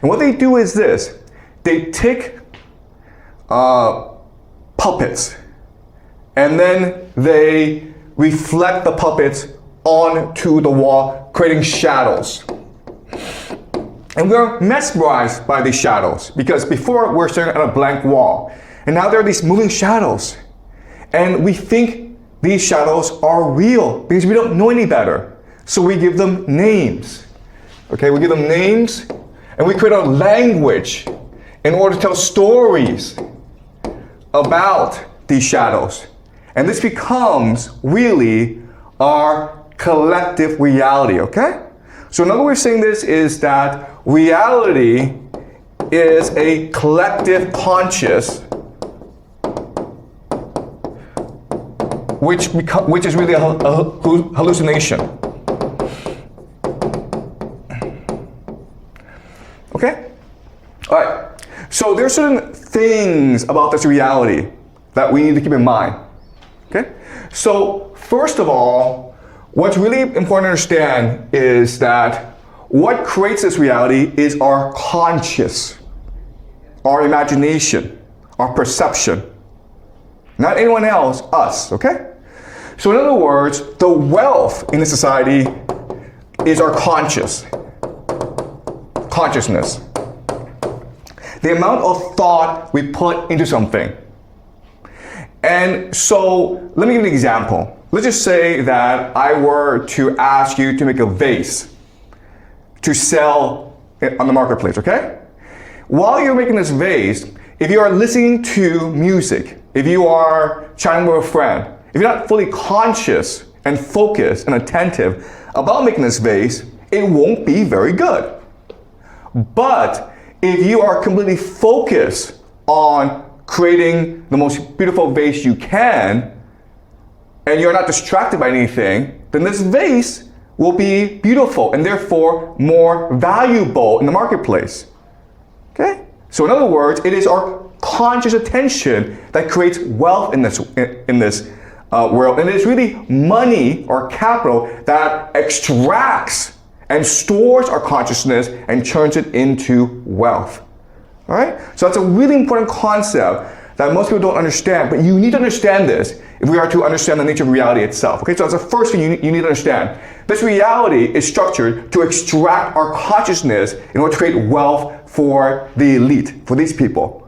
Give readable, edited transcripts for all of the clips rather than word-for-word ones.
And what they do is this. They take puppets, and then they reflect the puppets onto the wall, creating shadows. And we're mesmerized by these shadows because before we're staring at a blank wall, and now there are these moving shadows. And we think these shadows are real because we don't know any better. So we give them names. Okay, we give them names and we create a language in order to tell stories about these shadows. And this becomes really our collective reality, okay? So another way of saying this is that reality is a collective conscious which is really a hallucination. Okay? All right. So there are certain things about this reality that we need to keep in mind. Okay? So first of all, what's really important to understand is that what creates this reality is our conscious, our imagination, our perception. Not anyone else, us, okay? So in other words, the wealth in this society is our consciousness. The amount of thought we put into something. And so, let me give you an example. Let's just say that I were to ask you to make a vase to sell on the marketplace, okay? While you're making this vase, if you are listening to music, if you are chatting with a friend, if you're not fully conscious and focused and attentive about making this vase, it won't be very good. But if you are completely focused on creating the most beautiful vase you can, and you're not distracted by anything, then this vase will be beautiful and therefore more valuable in the marketplace. Okay? So in other words, it is our conscious attention that creates wealth in this world. And it is really money or capital that extracts and stores our consciousness and turns it into wealth. All right? So that's a really important concept that most people don't understand, but you need to understand this if we are to understand the nature of reality itself. Okay, so that's the first thing you need to understand. This reality is structured to extract our consciousness in order to create wealth for the elite, for these people.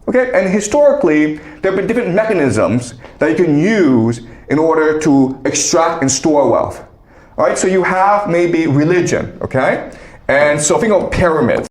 Okay, and historically, there have been different mechanisms that you can use in order to extract and store wealth. All right, so you have maybe religion, okay? And so think of pyramids.